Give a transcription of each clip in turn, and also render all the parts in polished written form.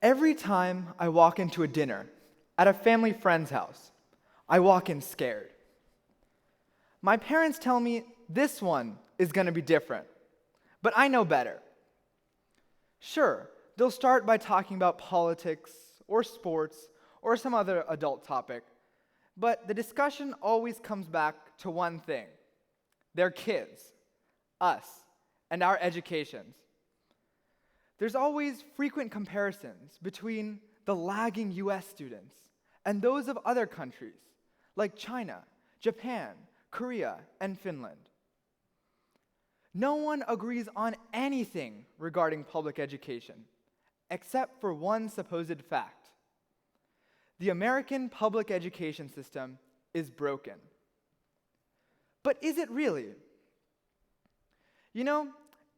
Every time I walk into a dinner at a family friend's house, I walk in scared. My parents tell me this one is going to be different, but I know better. Sure, they'll start by talking about politics or sports or some other adult topic, but the discussion always comes back to one thing: their kids, us, and our educations. There's always frequent comparisons between the lagging US students and those of other countries like China, Japan, Korea, and Finland. No one agrees on anything regarding public education, except for one supposed fact. The American public education system is broken. But is it really? You know,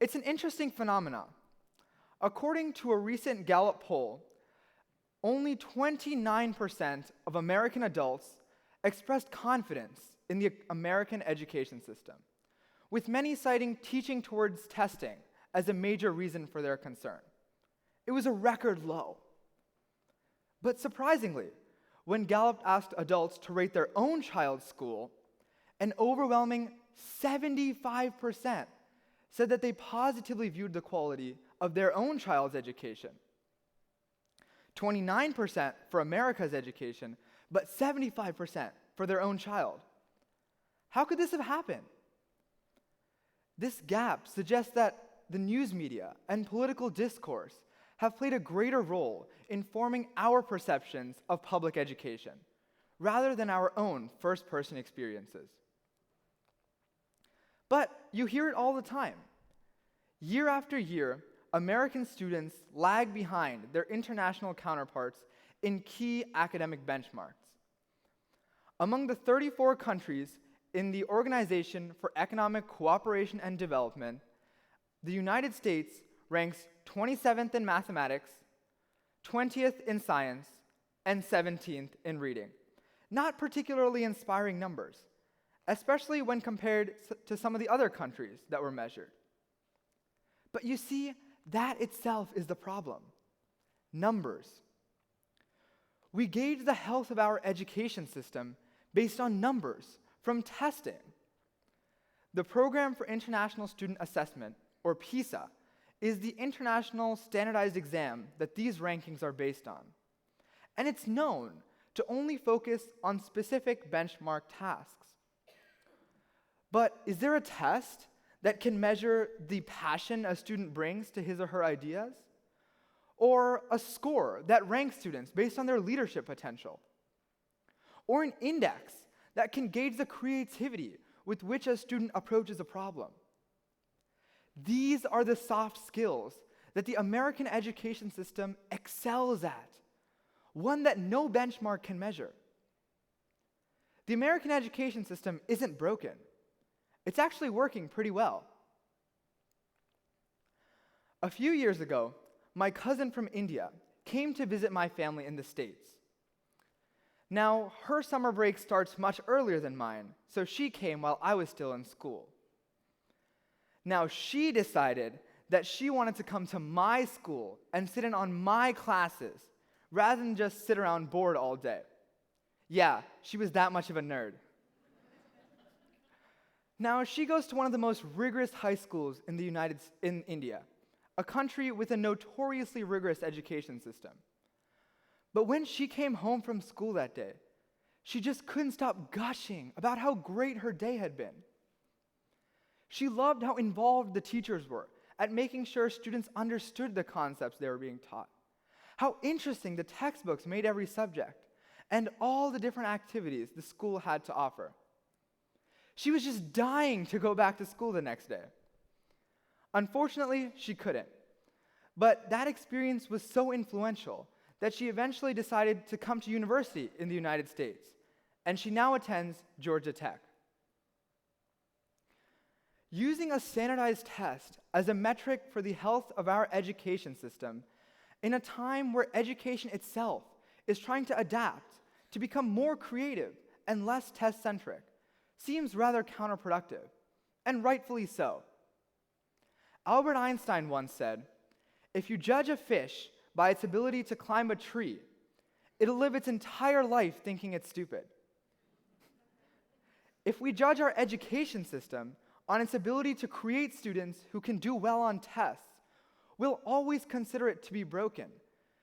it's an interesting phenomenon. According to a recent Gallup poll, only 29% of American adults expressed confidence in the American education system, with many citing teaching towards testing as a major reason for their concern. It was a record low. But surprisingly, when Gallup asked adults to rate their own child's school, an overwhelming 75% said that they positively viewed the quality of their own child's education. 29% for America's education, but 75% for their own child. How could this have happened? This gap suggests that the news media and political discourse have played a greater role in forming our perceptions of public education, rather than our own first-person experiences. But you hear it all the time. Year after year, American students lag behind their international counterparts in key academic benchmarks. Among the 34 countries in the Organization for Economic Cooperation and Development, the United States ranks 27th in mathematics, 20th in science, and 17th in reading. Not particularly inspiring numbers, especially when compared to some of the other countries that were measured. But you see, that itself is the problem. Numbers. We gauge the health of our education system based on numbers from testing. The Program for International Student Assessment, or PISA, is the international standardized exam that these rankings are based on. And it's known to only focus on specific benchmark tasks. But is there a test that can measure the passion a student brings to his or her ideas? Or a score that ranks students based on their leadership potential? Or an index that can gauge the creativity with which a student approaches a problem? These are the soft skills that the American education system excels at, one that no benchmark can measure. The American education system isn't broken. It's actually working pretty well. A few years ago, my cousin from India came to visit my family in the States. Now, her summer break starts much earlier than mine, so she came while I was still in school. Now, she decided that she wanted to come to my school and sit in on my classes, rather than just sit around bored all day. Yeah, she was that much of a nerd. Now, she goes to one of the most rigorous high schools in India, a country with a notoriously rigorous education system. But when she came home from school that day, she just couldn't stop gushing about how great her day had been. She loved how involved the teachers were at making sure students understood the concepts they were being taught, how interesting the textbooks made every subject, and all the different activities the school had to offer. She was just dying to go back to school the next day. Unfortunately, she couldn't. But that experience was so influential that she eventually decided to come to university in the United States, and she now attends Georgia Tech. Using a standardized test as a metric for the health of our education system in a time where education itself is trying to adapt to become more creative and less test-centric seems rather counterproductive, and rightfully so. Albert Einstein once said, "If you judge a fish by its ability to climb a tree, it'll live its entire life thinking it's stupid. If we judge our education system on its ability to create students who can do well on tests, we'll always consider it to be broken,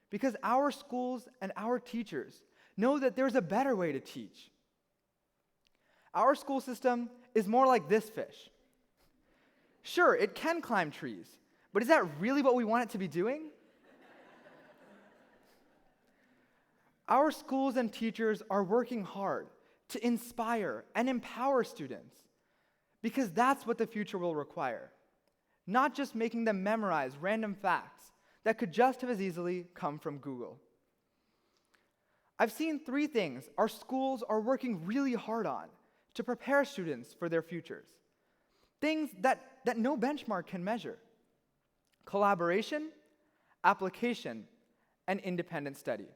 because our schools and our teachers know that there's a better way to teach. Our school system is more like this fish. Sure, it can climb trees, but is that really what we want it to be doing? Our schools and teachers are working hard to inspire and empower students, because that's what the future will require, not just making them memorize random facts that could just have as easily come from Google. I've seen 3 things our schools are working really hard on to prepare students for their futures. Things that no benchmark can measure: collaboration, application, and independent study.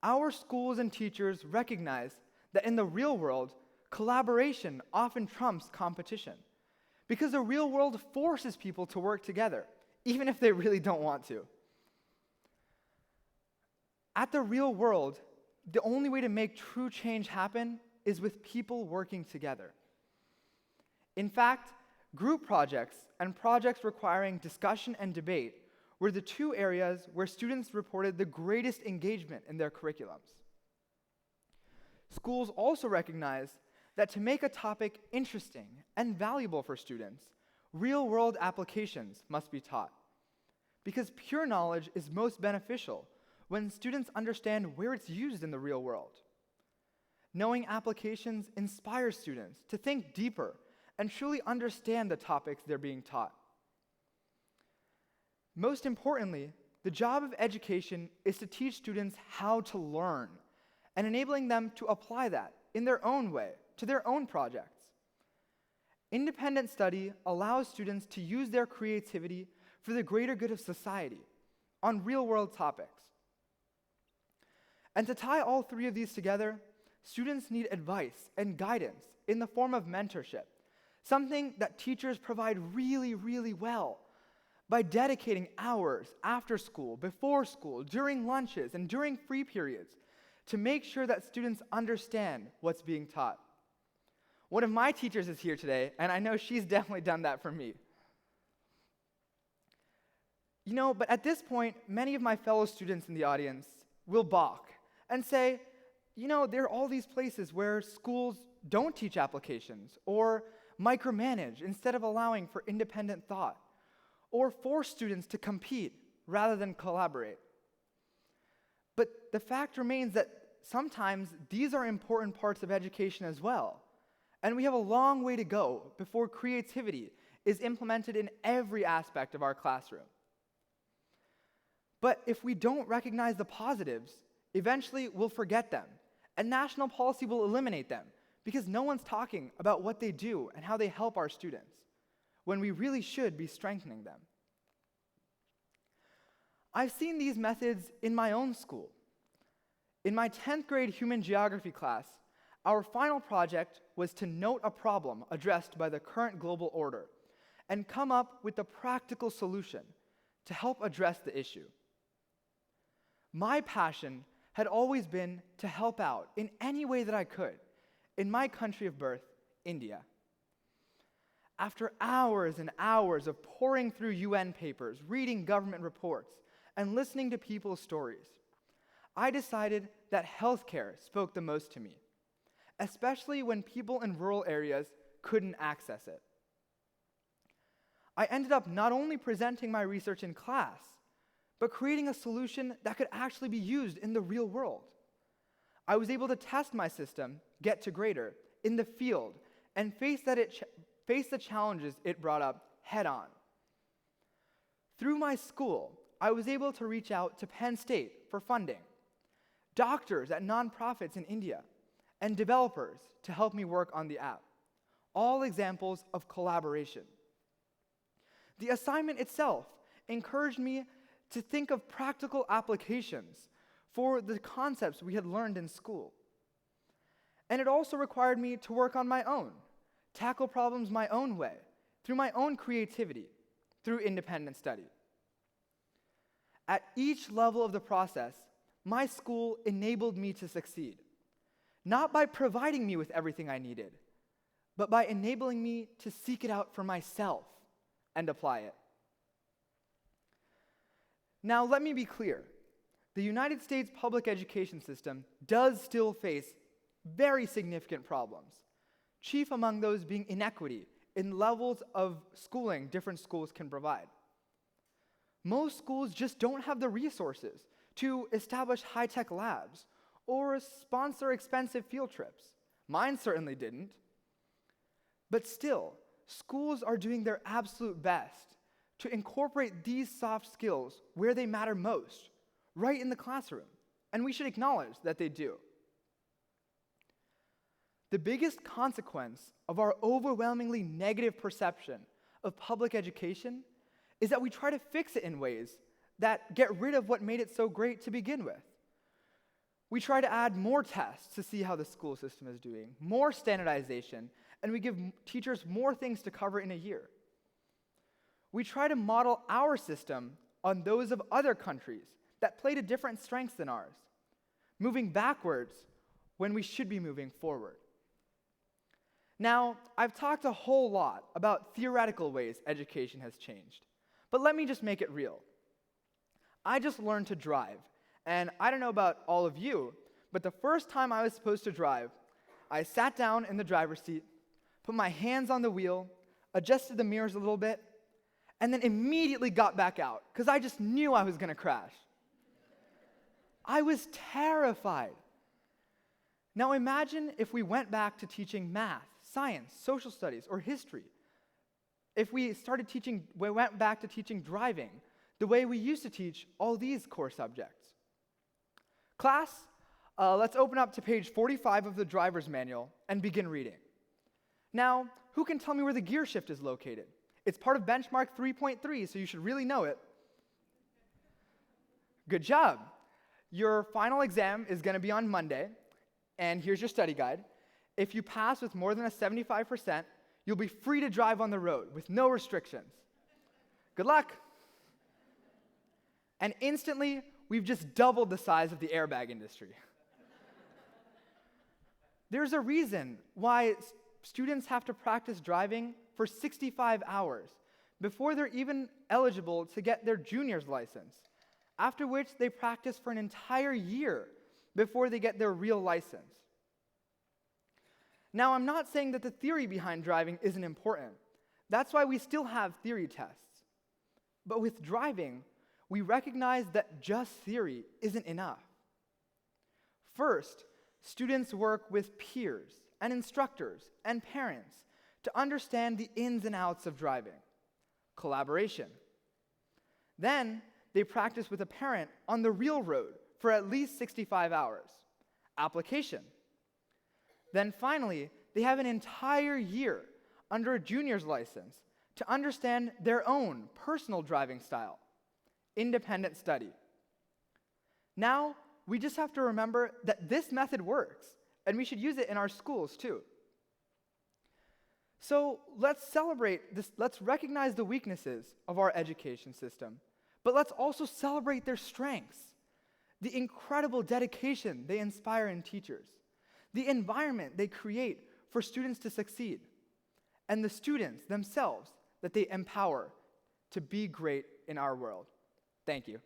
Our schools and teachers recognize that in the real world, collaboration often trumps competition, because the real world forces people to work together, even if they really don't want to. At the real world, the only way to make true change happen is with people working together. In fact, group projects and projects requiring discussion and debate were the 2 areas where students reported the greatest engagement in their curriculums. Schools also recognize that to make a topic interesting and valuable for students, real-world applications must be taught, because pure knowledge is most beneficial when students understand where it's used in the real world. Knowing applications inspires students to think deeper and truly understand the topics they're being taught. Most importantly, the job of education is to teach students how to learn and enabling them to apply that in their own way to their own projects. Independent study allows students to use their creativity for the greater good of society on real-world topics. And to tie all 3 of these together, students need advice and guidance in the form of mentorship, something that teachers provide really, really well by dedicating hours after school, before school, during lunches, and during free periods to make sure that students understand what's being taught. One of my teachers is here today, and I know she's definitely done that for me. But at this point, many of my fellow students in the audience will balk and say, there are all these places where schools don't teach applications or micromanage instead of allowing for independent thought, or force students to compete rather than collaborate. But the fact remains that sometimes these are important parts of education as well, and we have a long way to go before creativity is implemented in every aspect of our classroom. But if we don't recognize the positives, eventually we'll forget them, and national policy will eliminate them, because no one's talking about what they do and how they help our students, when we really should be strengthening them. I've seen these methods in my own school. In my 10th grade human geography class, our final project was to note a problem addressed by the current global order and come up with a practical solution to help address the issue. My passion had always been to help out in any way that I could in my country of birth, India. After hours and hours of poring through UN papers, reading government reports, and listening to people's stories, I decided that healthcare spoke the most to me, especially when people in rural areas couldn't access it. I ended up not only presenting my research in class, but creating a solution that could actually be used in the real world. I was able to test my system, Get to Greater, in the field and face the challenges it brought up head on. Through my school, I was able to reach out to Penn State for funding, doctors at nonprofits in India, and developers to help me work on the app. All examples of collaboration. The assignment itself encouraged me to think of practical applications for the concepts we had learned in school. And it also required me to work on my own, tackle problems my own way, through my own creativity, through independent study. At each level of the process, my school enabled me to succeed, not by providing me with everything I needed, but by enabling me to seek it out for myself and apply it. Now, let me be clear. The United States public education system does still face very significant problems, chief among those being inequity in levels of schooling different schools can provide. Most schools just don't have the resources to establish high-tech labs or sponsor expensive field trips. Mine certainly didn't. But still, schools are doing their absolute best to incorporate these soft skills where they matter most, right in the classroom, and we should acknowledge that they do. The biggest consequence of our overwhelmingly negative perception of public education is that we try to fix it in ways that get rid of what made it so great to begin with. We try to add more tests to see how the school system is doing, more standardization, and we give teachers more things to cover in a year. We try to model our system on those of other countries that play to different strengths than ours, moving backwards when we should be moving forward. Now, I've talked a whole lot about theoretical ways education has changed, but let me just make it real. I just learned to drive, and I don't know about all of you, but the first time I was supposed to drive, I sat down in the driver's seat, put my hands on the wheel, adjusted the mirrors a little bit, and then immediately got back out, because I just knew I was going to crash. I was terrified. Now imagine if we went back to teaching math, science, social studies, or history. If we went back to teaching driving the way we used to teach all these core subjects. Class, let's open up to page 45 of the driver's manual and begin reading. Now, who can tell me where the gear shift is located? It's part of benchmark 3.3, so you should really know it. Good job. Your final exam is going to be on Monday, and here's your study guide. If you pass with more than a 75%, you'll be free to drive on the road with no restrictions. Good luck. And instantly, we've just doubled the size of the airbag industry. There's a reason why students have to practice driving for 65 hours before they're even eligible to get their junior's license, after which they practice for an entire year before they get their real license. Now, I'm not saying that the theory behind driving isn't important. That's why we still have theory tests. But with driving, we recognize that just theory isn't enough. First, students work with peers and instructors and parents to understand the ins and outs of driving. Collaboration. Then, they practice with a parent on the real road for at least 65 hours. Application. Then finally, they have an entire year under a junior's license to understand their own personal driving style. Independent study. Now, we just have to remember that this method works, and we should use it in our schools too. So let's celebrate this, let's recognize the weaknesses of our education system, but let's also celebrate their strengths, the incredible dedication they inspire in teachers, the environment they create for students to succeed, and the students themselves that they empower to be great in our world. Thank you.